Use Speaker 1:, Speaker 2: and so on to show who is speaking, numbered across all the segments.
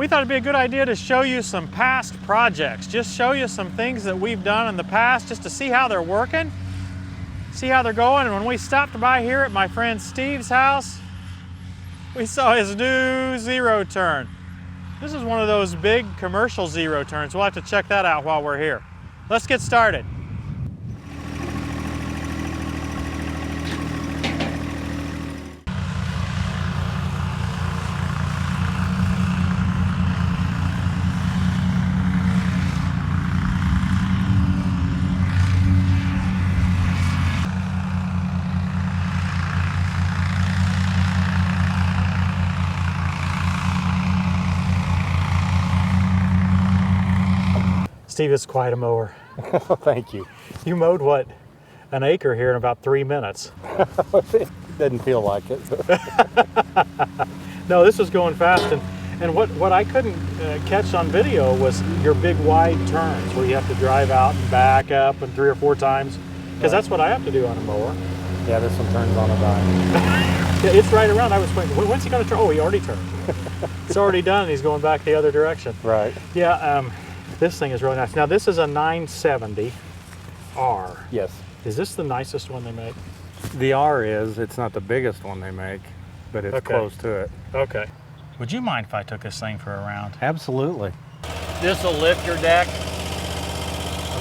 Speaker 1: we thought it'd be a good idea to show you some past projects, just show you some things that we've done in the past just to see how they're working, see how they're going. And when we stopped by here at my friend Steve's house, we saw his new zero turn. This is one of those big commercial zero turns. We'll have to check that out while we're here. Let's get started. Steve, it's quite a mower.
Speaker 2: Thank you.
Speaker 1: You mowed what, an acre here in about 3 minutes.
Speaker 2: It doesn't feel like it.
Speaker 1: No, this was going fast, and what I couldn't catch on video was your big wide turns where you have to drive out and back up and 3 or 4 times, because that's what I have to do on a mower.
Speaker 2: Yeah, this one turns on a dime.
Speaker 1: Yeah, it's right around. I was thinking, when's he going to turn? Oh, he already turned. It's already done, and he's going back the other direction.
Speaker 2: Right.
Speaker 1: Yeah, this thing is really nice. Now, this is a 970R.
Speaker 2: Yes.
Speaker 1: Is this the nicest one they make?
Speaker 2: The R is. It's not the biggest one they make, but it's close to it.
Speaker 1: Okay. Would you mind if I took this thing for a round?
Speaker 2: Absolutely.
Speaker 3: This will lift your deck.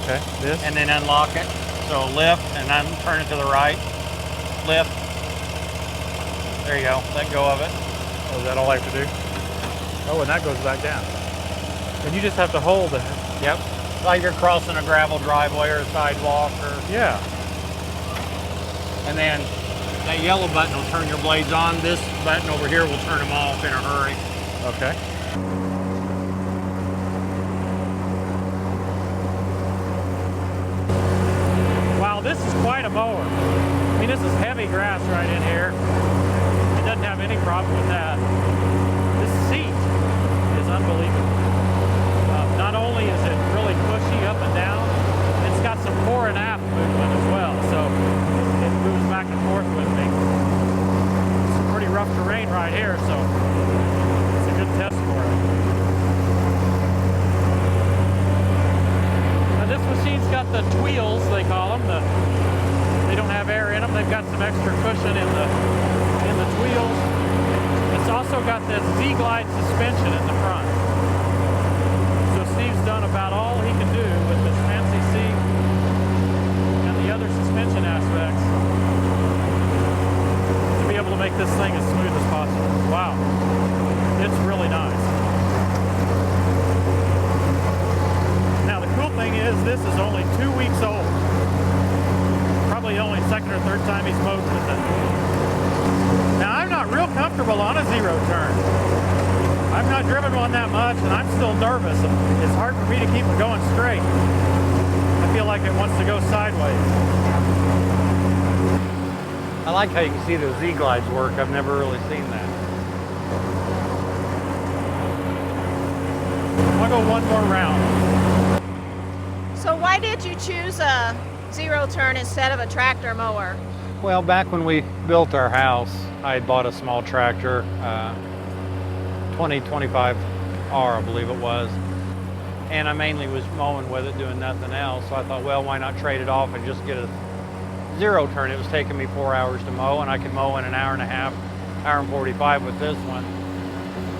Speaker 1: Okay. This?
Speaker 3: And then unlock it. So lift and then turn it to the right. Lift. There you go. Let go of it.
Speaker 1: Oh, is that all I have to do? Oh, and that goes back down. And you just have to hold it.
Speaker 3: Yep. Like you're crossing a gravel driveway or a sidewalk or...
Speaker 1: Yeah.
Speaker 3: And then that yellow button will turn your blades on. This button over here will turn them off in a hurry.
Speaker 1: Okay. Wow, this is quite a mower. I mean, this is heavy grass right in here. It doesn't have any problem with that. This seat is unbelievable. Not only is it really pushy up and down, it's got some fore and aft movement as well, so it moves back and forth with me. It's some pretty rough terrain right here, so it's a good test for it. Now this machine's got the wheels, they call them. They don't have air in them. They've got some extra cushion in the wheels. It's also got this Z-Glide suspension in the front. Steve's done about all he can do with this fancy seat and the other suspension aspects to be able to make this thing as smooth as possible. Wow, it's really nice. Now the cool thing is this is only 2 weeks old. Probably only second or third time he's mowed with it. Now I'm not real comfortable on a zero turn. I've not driven one that much, and I'm still nervous. It's hard for me to keep it going straight. I feel like it wants to go sideways.
Speaker 3: I like how you can see the Z-Glides work. I've never really seen that.
Speaker 1: I'll go one more round.
Speaker 4: So why did you choose a zero turn instead of a tractor mower?
Speaker 3: Well, back when we built our house, I had bought a small tractor, 2025R, I believe it was. And I mainly was mowing with it, doing nothing else. So I thought, well, why not trade it off and just get a zero turn? It was taking me 4 hours to mow, and I could mow in an hour and a half, hour and 45 with this one.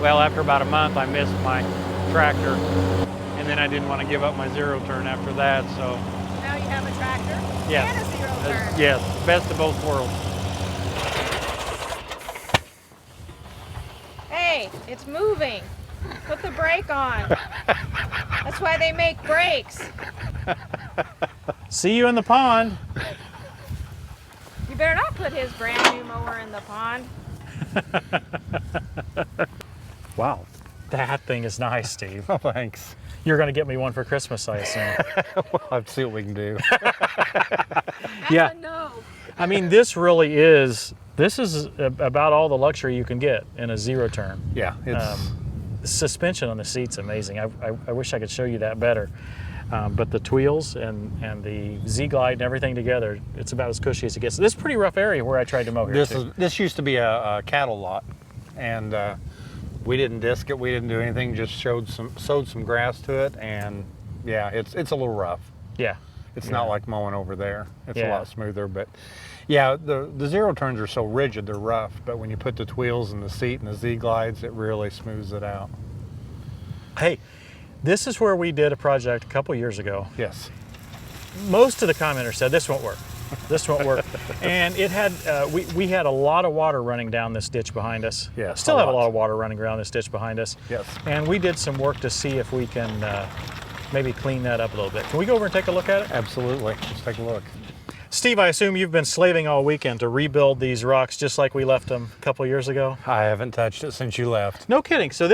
Speaker 3: Well, after about a month, I missed my tractor, and then I didn't want to give up my zero turn after that, so.
Speaker 4: Now you have a tractor
Speaker 3: Yes.
Speaker 4: and a zero turn.
Speaker 3: Yes, best of both worlds.
Speaker 4: Hey, it's moving. Put the brake on. That's why they make brakes.
Speaker 1: See you in the pond.
Speaker 4: You better not put his brand new mower in the pond.
Speaker 1: Wow, that thing is nice, Steve.
Speaker 2: Oh, thanks.
Speaker 1: You're going to get me one for Christmas, I assume.
Speaker 2: We'll have to see what we can do.
Speaker 4: That's
Speaker 1: Yeah.
Speaker 4: a no.
Speaker 1: I mean, this really is, this is about all the luxury you can get in a zero turn.
Speaker 2: Yeah, it's
Speaker 1: The suspension on the seat's amazing. I wish I could show you that better. But the wheels and the Z-Glide and everything together, it's about as cushy as it gets. This is a pretty rough area where I tried to mow here too.
Speaker 2: this used to be a cattle lot, and We didn't disc it, we didn't do anything, just sowed some grass to it, and yeah, it's a little rough.
Speaker 1: Yeah.
Speaker 2: It's not like mowing over there. It's a
Speaker 1: Yeah.
Speaker 2: lot smoother, but yeah, the zero turns are so rigid, they're rough, but when you put the wheels in the seat and the Z-glides, it really smooths it out.
Speaker 1: Hey, this is where we did a project a couple years ago.
Speaker 2: Yes.
Speaker 1: Most of the commenters said this won't work. This won't work. And it had, we had a lot of water running down this ditch behind us.
Speaker 2: Yeah,
Speaker 1: Still have a lot of water running around this ditch behind us.
Speaker 2: Yes.
Speaker 1: And we did some work to see if we can maybe clean that up a little bit. Can we go over and take a look at it?
Speaker 2: Absolutely. Let's take a look.
Speaker 1: Steve, I assume you've been slaving all weekend to rebuild these rocks just like we left them a couple years ago?
Speaker 2: I haven't touched it since you left.
Speaker 1: No kidding. So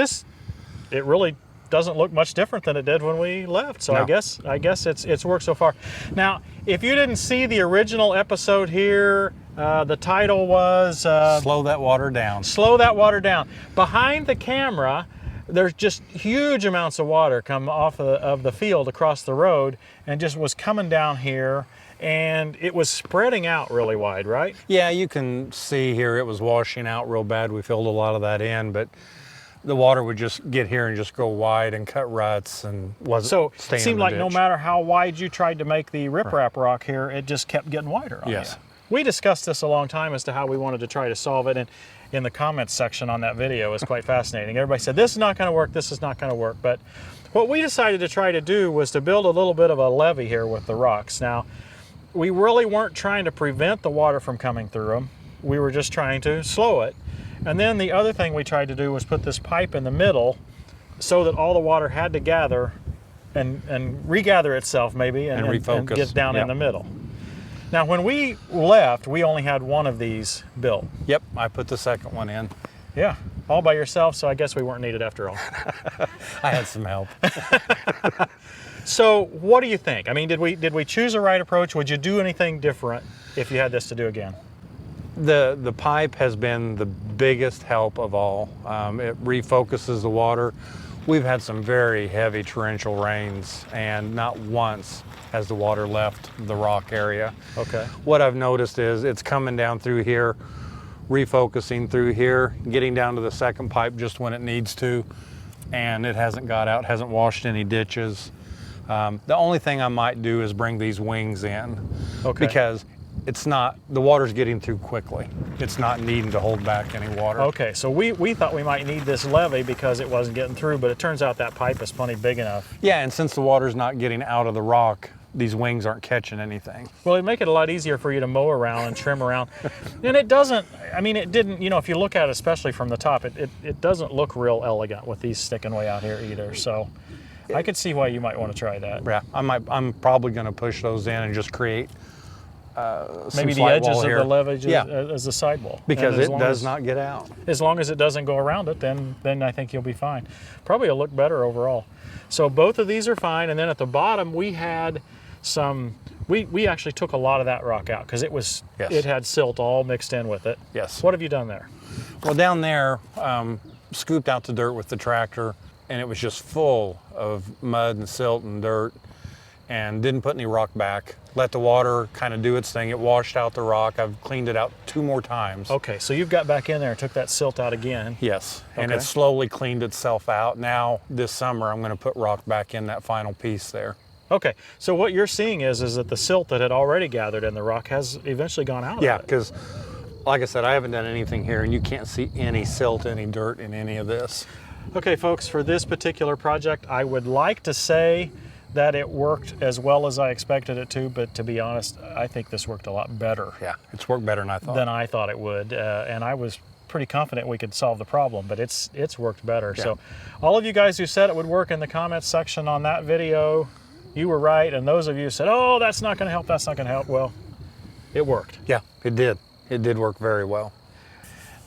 Speaker 1: it really doesn't look much different than it did when we left. So
Speaker 2: No.
Speaker 1: I guess it's worked so far. Now, if you didn't see the original episode here, the title was
Speaker 2: Slow that water down.
Speaker 1: Slow That Water Down. Behind the camera, there's just huge amounts of water come off of the field across the road and just was coming down here, and it was spreading out really wide, right?
Speaker 2: Yeah, you can see here it was washing out real bad. We filled a lot of that in, but the water would just get here and just go wide and cut ruts and wasn't
Speaker 1: So it
Speaker 2: staying in
Speaker 1: seemed
Speaker 2: the
Speaker 1: like no
Speaker 2: ditch.
Speaker 1: matter how wide you tried to make the riprap rock here, it just kept getting wider on
Speaker 2: Yes.
Speaker 1: you. We discussed this a long time as to how we wanted to try to solve it, and in the comments section on that video is quite fascinating. Everybody said, this is not going to work, this is not going to work. But what we decided to try to do was to build a little bit of a levee here with the rocks. Now, we really weren't trying to prevent the water from coming through them. We were just trying to slow it. And then the other thing we tried to do was put this pipe in the middle so that all the water had to gather and regather itself maybe and
Speaker 2: refocus.
Speaker 1: get down in
Speaker 2: Yep.
Speaker 1: the middle. Now, when we left, we only had one of these built.
Speaker 2: Yep, I put the second one in.
Speaker 1: Yeah, all by yourself, so I guess we weren't needed after all.
Speaker 2: I had some help.
Speaker 1: So what do you think? I mean, did we choose the right approach? Would you do anything different if you had this to do again?
Speaker 2: The pipe has been the biggest help of all. It refocuses the water. We've had some very heavy torrential rains, and not once has the water left the rock area.
Speaker 1: Okay.
Speaker 2: What I've noticed is it's coming down through here, refocusing through here, getting down to the second pipe just when it needs to, and it hasn't got out, hasn't washed any ditches. The only thing I might do is bring these wings in,
Speaker 1: Okay.
Speaker 2: because the water's getting through quickly. It's not needing to hold back any water.
Speaker 1: Okay, so we thought we might need this levee because it wasn't getting through, but it turns out that pipe is plenty big enough.
Speaker 2: Yeah, and since the water's not getting out of the rock, these wings aren't catching anything.
Speaker 1: Well, it'd make it a lot easier for you to mow around and trim around. And it doesn't, I mean, it didn't, if you look at it, especially from the top, it doesn't look real elegant with these sticking way out here either. So I could see why you might want to try that.
Speaker 2: Yeah, I'm probably going to push those in and just create
Speaker 1: Maybe the
Speaker 2: some
Speaker 1: edges
Speaker 2: sidewall
Speaker 1: of
Speaker 2: here.
Speaker 1: the levee
Speaker 2: Yeah.
Speaker 1: as a sidewall.
Speaker 2: Because
Speaker 1: And as
Speaker 2: it
Speaker 1: long
Speaker 2: does
Speaker 1: as-
Speaker 2: not get out.
Speaker 1: As long as it doesn't go around it, then I think you'll be fine. Probably will look better overall. So both of these are fine. And then at the bottom, we had some, we actually took a lot of that rock out because
Speaker 2: Yes.
Speaker 1: it had silt all mixed in with it.
Speaker 2: Yes.
Speaker 1: What have you done there?
Speaker 2: Well, down there, scooped out the dirt with the tractor, and it was just full of mud and silt and dirt, and didn't put any rock back. Let the water kind of do its thing. It washed out the rock. I've cleaned it out 2 more times.
Speaker 1: Okay, so you've got back in there and took that silt out again.
Speaker 2: Yes, and
Speaker 1: Okay.
Speaker 2: it slowly cleaned itself out. Now, this summer, I'm going to put rock back in that final piece there.
Speaker 1: Okay, so what you're seeing is that the silt that had already gathered in the rock has eventually gone out
Speaker 2: Yeah,
Speaker 1: of it.
Speaker 2: because like I said, I haven't done anything here, and you can't see any silt, any dirt in any of this.
Speaker 1: Okay, folks, for this particular project, I would like to say that it worked as well as I expected it to, but to be honest, I think this worked a lot better
Speaker 2: Yeah, it's worked better than I thought.
Speaker 1: than I thought it would, and I was pretty confident we could solve the problem, but it's worked better.
Speaker 2: Yeah.
Speaker 1: So all of you guys who said it would work in the comments section on that video, you were right, and those of you who said, oh, that's not going to help, that's not going to help, well, it worked.
Speaker 2: Yeah, it did. It did work very well.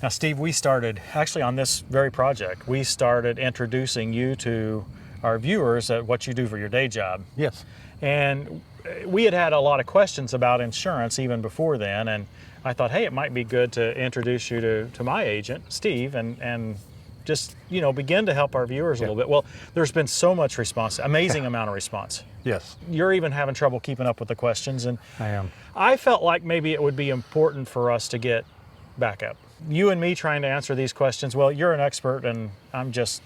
Speaker 1: Now, Steve, we started, actually on this very project, we started introducing you to our viewers at what you do for your day job.
Speaker 2: Yes.
Speaker 1: And we had a lot of questions about insurance even before then, and I thought, hey, it might be good to introduce you to my agent, Steve, and just, begin to help our viewers a little bit. Well, there's been so much response, amazing amount of response.
Speaker 2: Yes,
Speaker 1: You're even having trouble keeping up with the questions, and
Speaker 2: I am.
Speaker 1: I felt like maybe it would be important for us to get backup. You and me trying to answer these questions, well, you're an expert and I'm just,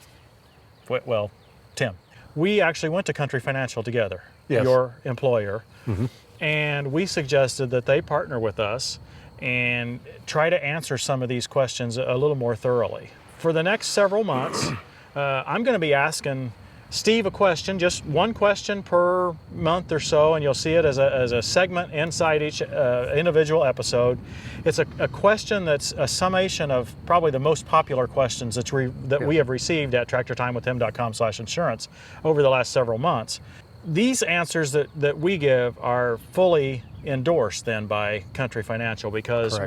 Speaker 1: well, Tim. We actually went to Country Financial together,
Speaker 2: Yes.
Speaker 1: your employer, and we suggested that they partner with us and try to answer some of these questions a little more thoroughly. For the next several months, I'm going to be asking Steve a question, just one question per month or so, and you'll see it as a segment inside each individual episode. It's a question that's a summation of probably the most popular questions that we have received at tractortimewithhim.com/insurance over the last several months. These answers that we give are fully endorsed then by Country Financial because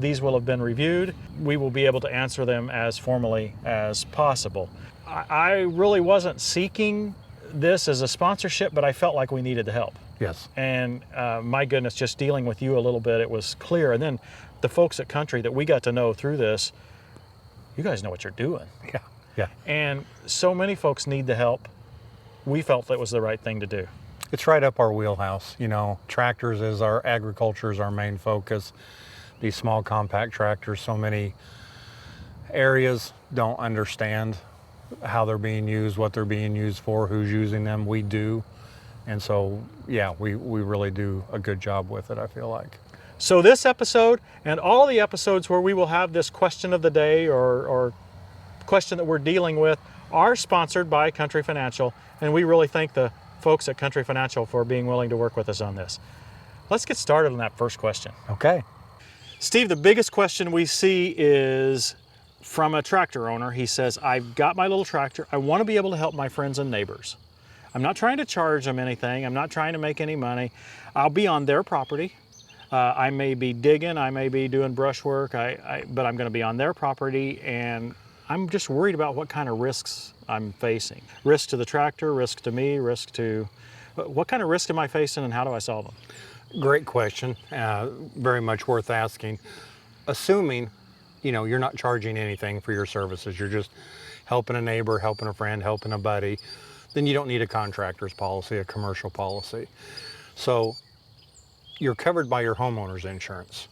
Speaker 1: these will have been reviewed. We will be able to answer them as formally as possible. I really wasn't seeking this as a sponsorship, but I felt like we needed the help.
Speaker 2: Yes.
Speaker 1: And my goodness, just dealing with you a little bit, it was clear. And then the folks at Country that we got to know through this, you guys know what you're doing.
Speaker 2: Yeah. Yeah.
Speaker 1: And so many folks need the help. We felt that was the right thing to do.
Speaker 2: It's right up our wheelhouse. You know, tractors is agriculture is our main focus. These small compact tractors, so many areas don't understand how they're being used, what they're being used for, who's using them. We do. And so, yeah, we really do a good job with it, I feel like.
Speaker 1: So this episode and all the episodes where we will have this question of the day or question that we're dealing with are sponsored by Country Financial, and we really thank the folks at Country Financial for being willing to work with us on this. Let's get started on that first question.
Speaker 2: Okay.
Speaker 1: Steve, the biggest question we see is from a tractor owner. He says, I've got my little tractor. I want to be able to help my friends and neighbors. I'm not trying to charge them anything. I'm not trying to make any money. I'll be on their property. I may be digging. I may be doing brush work, but I'm going to be on their property, and I'm just worried about what kind of risks I'm facing. Risk to the tractor, risk to me, risk to... What kind of risk am I facing and how do I solve them?
Speaker 2: Great question. Very much worth asking. Assuming, you know, you're not charging anything for your services, you're just helping a neighbor, helping a friend, helping a buddy, then you don't need a contractor's policy, a commercial policy. So you're covered by your homeowner's insurance.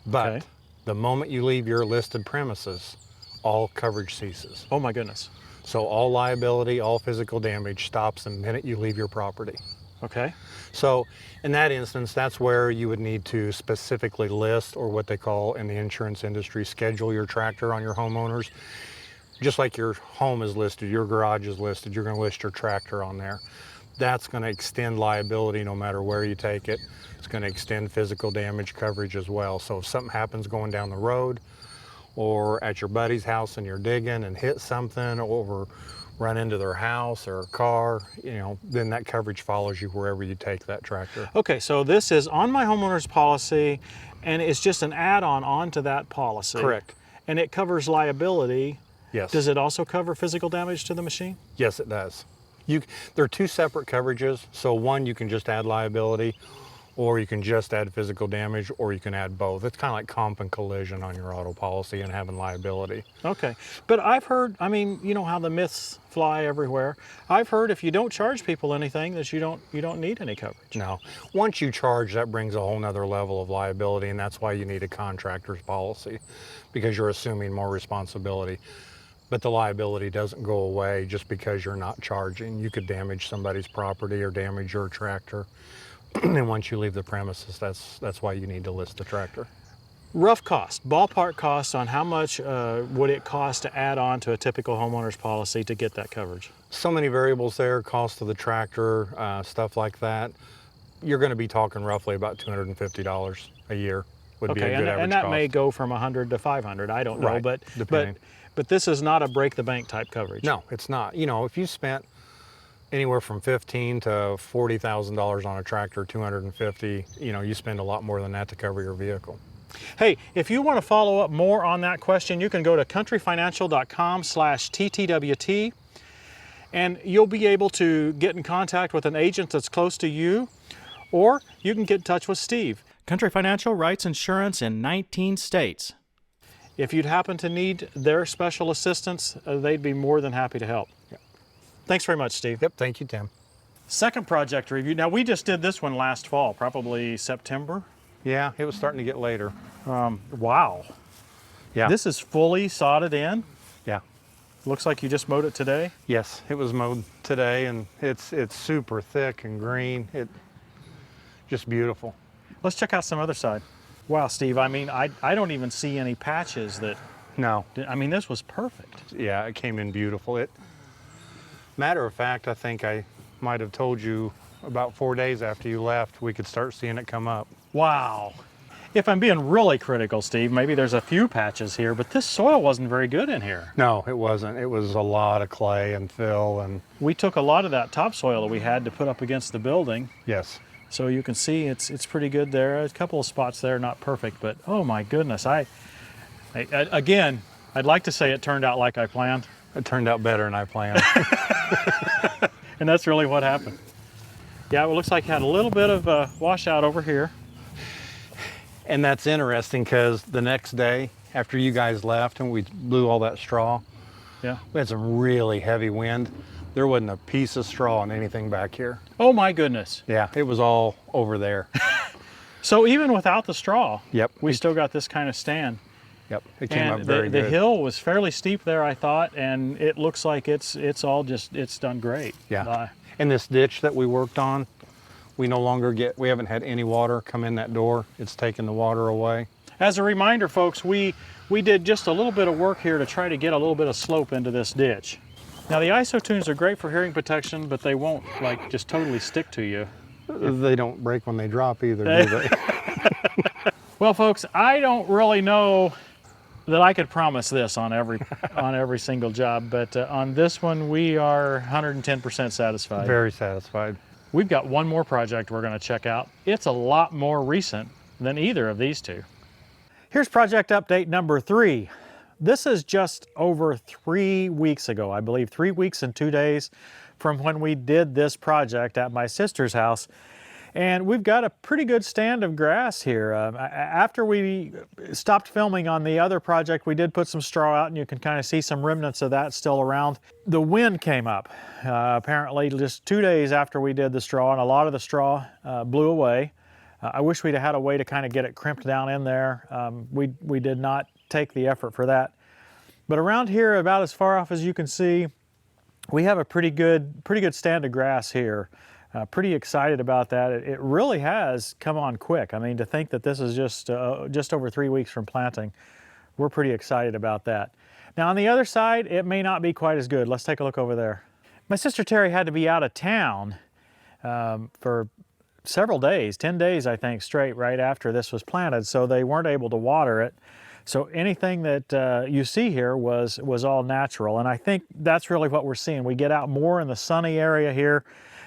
Speaker 2: But the moment you leave your listed premises, all coverage ceases.
Speaker 1: Oh my goodness.
Speaker 2: So all liability, all physical damage stops the minute you leave your property.
Speaker 1: Okay.
Speaker 2: So in that instance, that's where you would need to specifically list, or what they call in the insurance industry, schedule your tractor on your homeowners. Just like your home is listed, your garage is listed, you're going to list your tractor on there. That's going to extend liability no matter where you take it. It's going to extend physical damage coverage as well. So if something happens going down the road, or at your buddy's house and you're digging and hit something, or run into their house or a car, you know, then that coverage follows you wherever you take that tractor.
Speaker 1: Okay, so this is on my homeowner's policy, and it's just an add-on onto that policy.
Speaker 2: Correct.
Speaker 1: And it covers liability.
Speaker 2: Yes.
Speaker 1: Does it also cover physical damage to the machine?
Speaker 2: Yes, it does. There are two separate coverages. So one, you can just add liability, or you can just add physical damage, or you can add both. It's kind of like comp and collision on your auto policy and having liability.
Speaker 1: Okay, but I've heard, I mean, you know how the myths fly everywhere. I've heard if you don't charge people anything, that you don't need any coverage.
Speaker 2: No, once you charge, that brings a whole nother level of liability, and that's why you need a contractor's policy, because you're assuming more responsibility. But the liability doesn't go away just because you're not charging. You could damage somebody's property or damage your tractor. And once you leave the premises, that's why you need to list the tractor.
Speaker 1: Rough cost, ballpark cost on how much would it cost to add on to a typical homeowner's policy to get that coverage?
Speaker 2: So many variables there, cost of the tractor, stuff like that. You're going to be talking roughly about $250 a year would be a good average cost.
Speaker 1: And that may go from 100 to 500, I don't know,
Speaker 2: Right,
Speaker 1: but this is not a break the bank type coverage.
Speaker 2: No, it's not. You know, if you spent anywhere from $15,000 to $40,000 on a tractor, $250, you know, you spend a lot more than that to cover your vehicle.
Speaker 1: Hey, if you want to follow up more on that question, you can go to countryfinancial.com/TTWT, and you'll be able to get in contact with an agent that's close to you, or you can get in touch with Steve. Country Financial writes insurance in 19 states. If you'd happen to need their special assistance, they'd be more than happy to help.
Speaker 2: Yep.
Speaker 1: Thanks very much, Steve.
Speaker 2: Yep, thank you, Tim.
Speaker 1: Second project review. Now, we just did this one last fall, probably September.
Speaker 2: Yeah, it was starting to get later.
Speaker 1: Wow.
Speaker 2: Yeah.
Speaker 1: This is fully sodded in.
Speaker 2: Yeah.
Speaker 1: Looks like you just mowed it today.
Speaker 2: Yes, it was mowed today, and it's super thick and green. It just beautiful.
Speaker 1: Let's check out some other side. Wow, Steve, I mean, I don't even see any patches that,
Speaker 2: No.
Speaker 1: I mean, this was perfect.
Speaker 2: Yeah, it came in beautiful. Matter of fact, I think I might have told you about 4 days after you left, we could start seeing it come up.
Speaker 1: Wow. If I'm being really critical, Steve, maybe there's a few patches here, but this soil wasn't very good in here.
Speaker 2: No, it wasn't. It was a lot of clay and fill and...
Speaker 1: We took a lot of that topsoil that we had to put up against the building.
Speaker 2: Yes.
Speaker 1: So you can see it's pretty good there. A couple of spots there, not perfect, but oh my goodness. Again, I'd like to say it turned out like I planned.
Speaker 2: It turned out better than I planned.
Speaker 1: And that's really what happened. Yeah, it looks like it had a little bit of washout over here.
Speaker 2: And that's interesting because the next day after you guys left and we blew all that straw,
Speaker 1: Yeah.
Speaker 2: we had some really heavy wind. There wasn't a piece of straw on anything back here.
Speaker 1: Oh my goodness.
Speaker 2: Yeah, it was all over there.
Speaker 1: So even without the straw,
Speaker 2: Yep.
Speaker 1: we still got this kind of stand.
Speaker 2: Yep, it came
Speaker 1: And
Speaker 2: up very good.
Speaker 1: the hill was fairly steep there, I thought, and it looks like it's done great.
Speaker 2: Yeah. And this ditch that we worked on, we haven't had any water come in that door. It's taken the water away.
Speaker 1: As a reminder, folks, we did just a little bit of work here to try to get a little bit of slope into this ditch. Now the isotunes are great for hearing protection, but they won't like just totally stick to you.
Speaker 2: They don't break when they drop either, do they?
Speaker 1: Well, folks, I don't really know that I could promise this on every single job, but on this one we are 110% satisfied.
Speaker 2: Very satisfied.
Speaker 1: We've got one more project we're going to check out. It's a lot more recent than either of these two. Here's project update number 3. This is just over 3 weeks ago, I believe 3 weeks and 2 days from when we did this project at my sister's house. And we've got a pretty good stand of grass here. After we stopped filming on the other project, we did put some straw out, and you can kind of see some remnants of that still around. The wind came up, apparently just 2 days after we did the straw, and a lot of the straw blew away. I wish we'd had a way to kind of get it crimped down in there. We did not take the effort for that. But around here, about as far off as you can see, we have a pretty good stand of grass here. Pretty excited about that. It really has come on quick. I mean, to think that this is just over 3 weeks from planting, we're pretty excited about that. Now on the other side, it may not be quite as good. Let's take a look over there. My sister Terry had to be out of town for several days, 10 days I think straight right after this was planted, so they weren't able to water it. So anything that you see here was all natural, and I think that's really what we're seeing. We get out more in the sunny area here,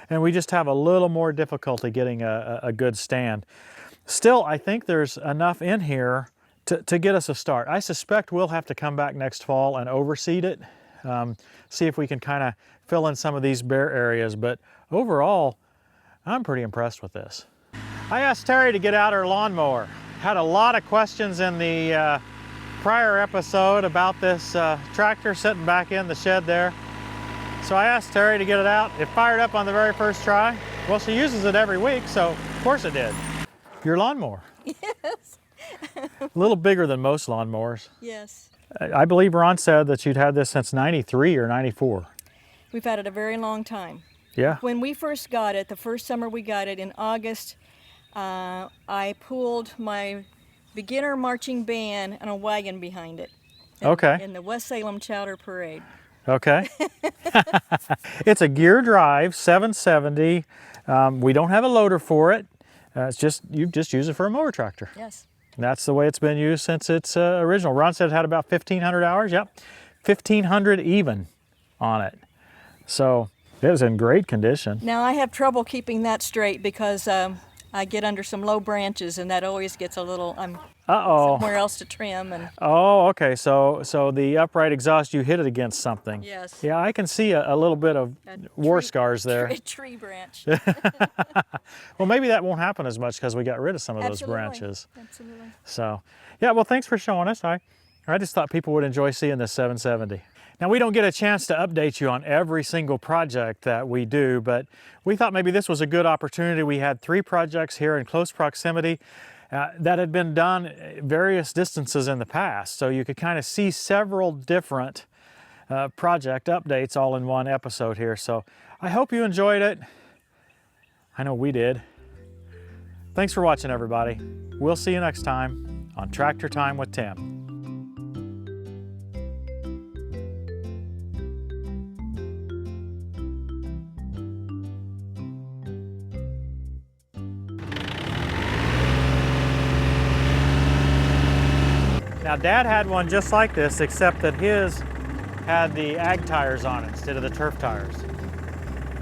Speaker 1: and we just have a little more difficulty getting a good stand. Still, I think there's enough in here to get us a start. I suspect we'll have to come back next fall and overseed it, see if we can kind of fill in some of these bare areas, but overall, I'm pretty impressed with this. I asked Terry to get out her lawnmower. Had a lot of questions in the prior episode about this tractor sitting back in the shed there. So I asked Terry to get it out. It fired up on the very first try. Well, she uses it every week, so of course it did. Your lawnmower.
Speaker 5: Yes.
Speaker 1: A little bigger than most lawnmowers.
Speaker 5: Yes.
Speaker 1: I believe Ron said that you'd had this since 93 or 94.
Speaker 5: We've had it a very long time.
Speaker 1: Yeah.
Speaker 5: When we first got it, the first summer we got it in August, I pulled my beginner marching band and a wagon behind it.
Speaker 1: Okay.
Speaker 5: In the West Salem Chowder Parade.
Speaker 1: Okay. It's a gear drive 770. We don't have a loader for it. You just use it for a mower tractor.
Speaker 5: Yes.
Speaker 1: And that's the way it's been used since its original. Ron said it had about 1,500 hours. Yep, 1,500 even on it. So it was in great condition.
Speaker 5: Now I have trouble keeping that straight because I get under some low branches and that always gets a little, I'm somewhere else to trim. And
Speaker 1: Oh, okay. So the upright exhaust, you hit it against something.
Speaker 5: yes.
Speaker 1: Yeah, I can see a little bit of war scars there.
Speaker 5: A tree branch.
Speaker 1: Well, maybe that won't happen as much because we got rid of some of those
Speaker 5: Absolutely.
Speaker 1: branches.
Speaker 5: Absolutely.
Speaker 1: So, yeah, well, thanks for showing us. I just thought people would enjoy seeing this 770. Now, we don't get a chance to update you on every single project that we do, but we thought maybe this was a good opportunity. We had 3 projects here in close proximity, that had been done at various distances in the past. So you could kind of see several different project updates all in one episode here. So I hope you enjoyed it. I know we did. Thanks for watching, everybody. We'll see you next time on Tractor Time with Tim. Now Dad had one just like this, except that his had the ag tires on it instead of the turf tires.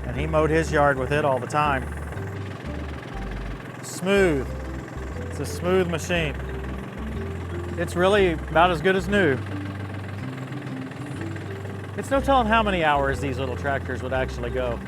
Speaker 1: And he mowed his yard with it all the time. Smooth. It's a smooth machine. It's really about as good as new. It's no telling how many hours these little tractors would actually go.